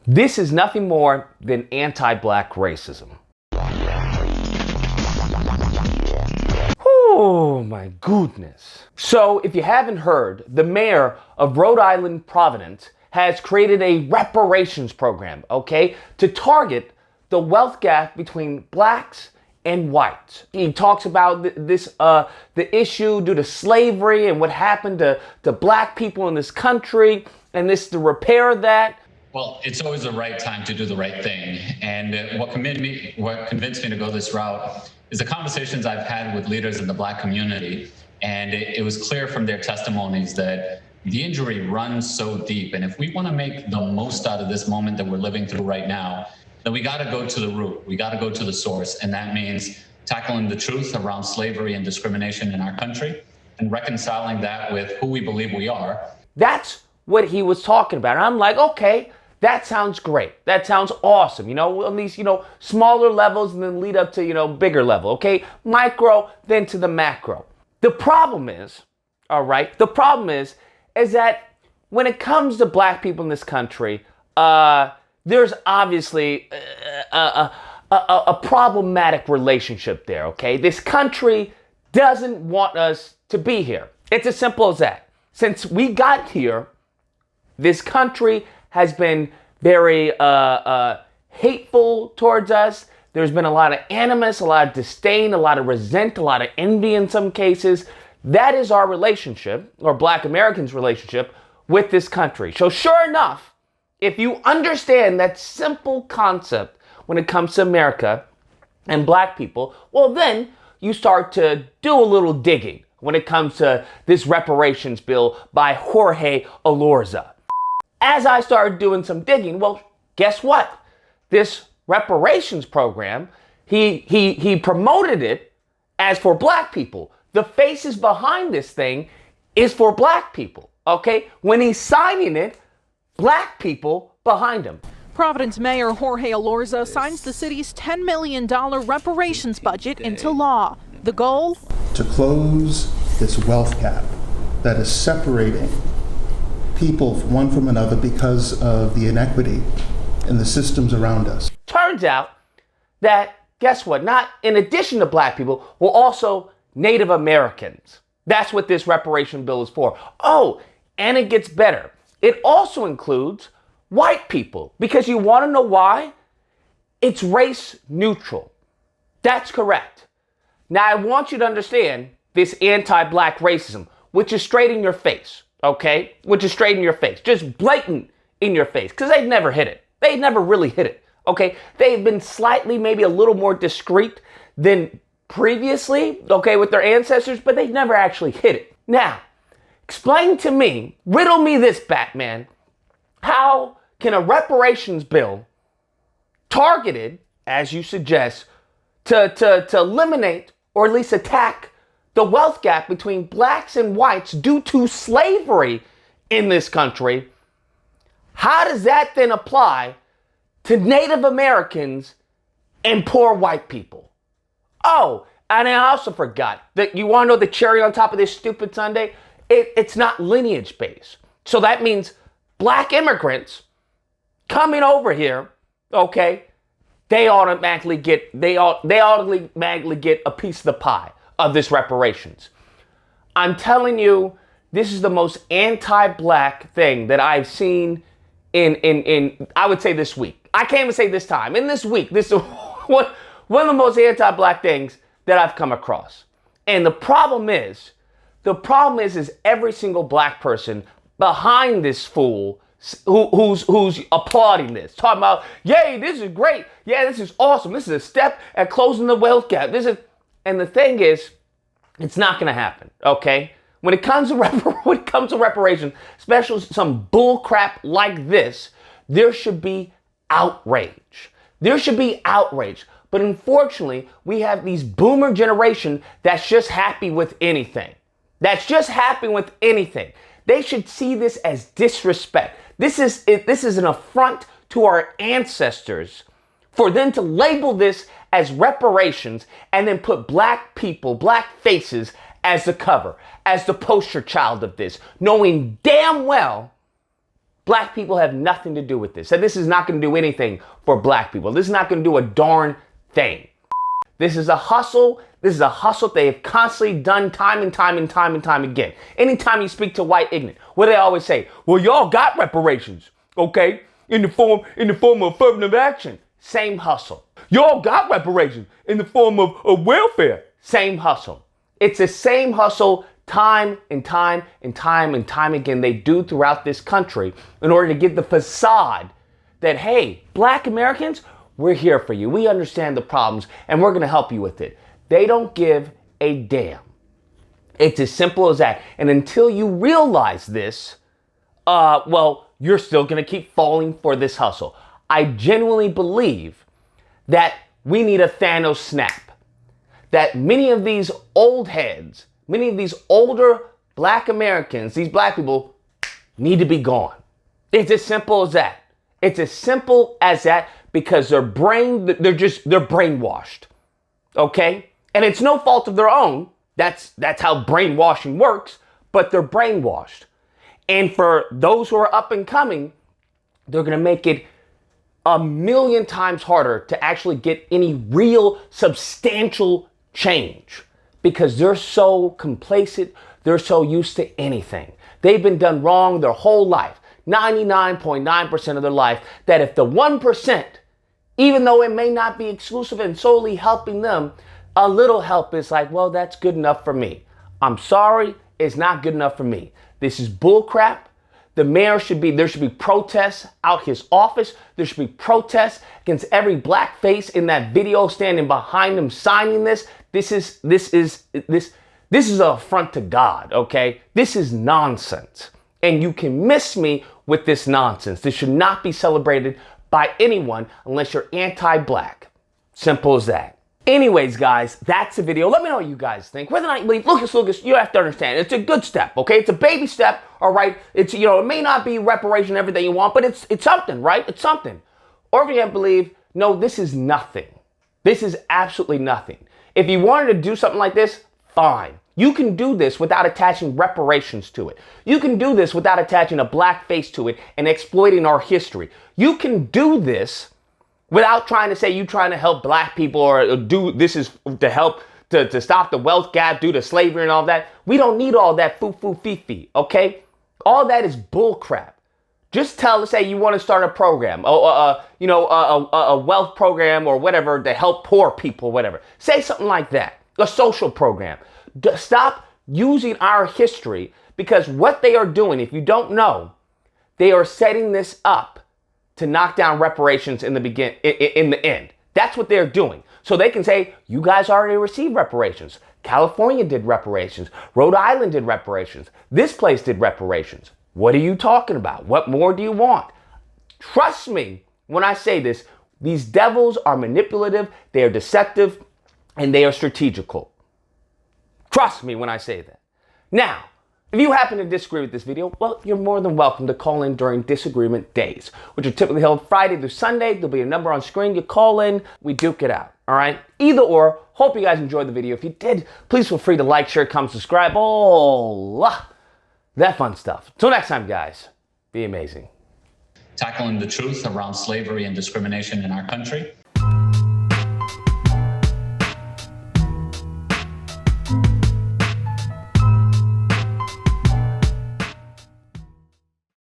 This is nothing more than anti-black racism. Oh my goodness. So if you haven't heard, the mayor of Rhode Island, Providence, has created a reparations program, okay, to target the wealth gap between blacks and whites. He talks about the issue due to slavery and what happened to black people in this country, and this to repair that. Well, it's always the right time to do the right thing. And what convinced me to go this route is the conversations I've had with leaders in the black community. And it was clear from their testimonies that the injury runs so deep. And if we want to make the most out of this moment that we're living through right now, then we got to go to the root. We got to go to the source. And that means tackling the truth around slavery and discrimination in our country and reconciling that with who we believe we are. That's what he was talking about. And I'm like, okay, that sounds great. That sounds awesome. On these, smaller levels and then lead up to, bigger level. Okay, micro, then to the macro. The problem is, all right, is that when it comes to black people in this country, there's obviously a problematic relationship there, okay? This country doesn't want us to be here. It's as simple as that. Since we got here, this country has been very hateful towards us. There's been a lot of animus, a lot of disdain, a lot of resent, a lot of envy in some cases. That is our relationship, or Black Americans' relationship, with this country. So sure enough, if you understand that simple concept when it comes to America and black people, well then you start to do a little digging when it comes to this reparations bill by Jorge Elorza. As I started doing some digging, well, guess what? This reparations program, he promoted it as for black people. The faces behind this thing is for black people, okay? When he's signing it, black people behind him. Providence Mayor Jorge Elorza signs the city's $10 million reparations budget into law. The goal? To close this wealth gap that is separating people one from another because of the inequity in the systems around us. Turns out that, guess what? Not in addition to black people, well, also Native Americans. That's what this reparation bill is for. Oh, and it gets better. It also includes white people, because you want to know why? It's race neutral. That's correct. Now, I want you to understand this anti-black racism, which is straight in your face, okay? Which is straight in your face, just blatant in your face, because they've never hit it. They've never really hit it, okay? They've been slightly, maybe a little more discreet than previously, okay, with their ancestors, but they've never actually hit it. Now, explain to me, riddle me this, Batman. How can a reparations bill targeted, as you suggest, to eliminate or at least attack the wealth gap between blacks and whites due to slavery in this country, how does that then apply to Native Americans and poor white people? Oh, and I also forgot that you want to know the cherry on top of this stupid sundae? It's not lineage based. So that means black immigrants coming over here, okay, they automatically get a piece of the pie of this reparations. I'm telling you, this is the most anti-black thing that I've seen in I would say this week. I can't even say this time. In this week, this is one of the most anti-black things that I've come across. And the problem is every single black person behind this fool who's applauding this, talking about, yay, this is great. Yeah, this is awesome. This is a step at closing the wealth gap. And the thing is, it's not going to happen, okay? When it comes to reparations, especially some bull crap like this, there should be outrage. There should be outrage. But unfortunately, we have these boomer generation that's just happy with anything. That's just happy with anything. They should see this as disrespect. This is an affront to our ancestors for them to label this as reparations and then put black people, black faces as the cover, as the poster child of this, knowing damn well Black people have nothing to do with this. And this is not going to do anything for black people. This is not going to do a darn thing. This is a hustle. This is a hustle they have constantly done time and time and time and time again. Anytime you speak to white ignorant, what do they always say? Well, y'all got reparations, okay? In the form of affirmative action. Same hustle. Y'all got reparations in the form of welfare. Same hustle. It's the same hustle time and time and time and time again they do throughout this country in order to give the facade that, hey, black Americans, we're here for you. We understand the problems and we're going to help you with it. They don't give a damn. It's as simple as that. And until you realize this, well, you're still going to keep falling for this hustle. I genuinely believe that we need a Thanos snap. That many of these old heads, many of these older black Americans, these black people need to be gone. It's as simple as that. It's as simple as that because they're brainwashed. Okay? And it's no fault of their own. That's how brainwashing works, but they're brainwashed. And for those who are up and coming, they're going to make it a million times harder to actually get any real substantial change because they're so complacent. They're so used to anything. They've been done wrong their whole life, 99.9% of their life, that if the 1%, even though it may not be exclusive and solely helping them, a little help is like, well, that's good enough for me. I'm sorry, it's not good enough for me. This is bullcrap. The mayor there should be protests out his office. There should be protests against every black face in that video standing behind him signing this. This is an affront to God, okay? This is nonsense. And you can miss me with this nonsense. This should not be celebrated by anyone unless you're anti-black. Simple as that. Anyways, guys, that's the video. Let me know what you guys think. Whether or not you believe Lucas, you have to understand. It's a good step, okay? It's a baby step, all right? It's, it may not be reparation, everything you want, but it's something, right? It's something. Or if you have to believe, no, this is nothing. This is absolutely nothing. If you wanted to do something like this, fine. You can do this without attaching reparations to it. You can do this without attaching a black face to it and exploiting our history. You can do this without trying to say you trying to help black people or do this is to help to stop the wealth gap due to slavery and all that. We don't need all that foo-foo-fee-fee, okay? All that is bull crap. Just say you want to start a program, a wealth program or whatever to help poor people, whatever. Say something like that, a social program. Stop using our history because what they are doing, if you don't know, they are setting this up to knock down reparations in the end. That's what they're doing. So they can say, you guys already received reparations. California did reparations. Rhode Island did reparations. This place did reparations. What are you talking about? What more do you want? Trust me when I say this, these devils are manipulative, they are deceptive, and they are strategical. Trust me when I say that. Now, if you happen to disagree with this video, well, you're more than welcome to call in during disagreement days, which are typically held Friday through Sunday. There'll be a number on screen. You call in, we duke it out, all right? Either or, hope you guys enjoyed the video. If you did, please feel free to like, share, comment, subscribe, all that fun stuff. Till next time, guys, be amazing. Tackling the truth around slavery and discrimination in our country.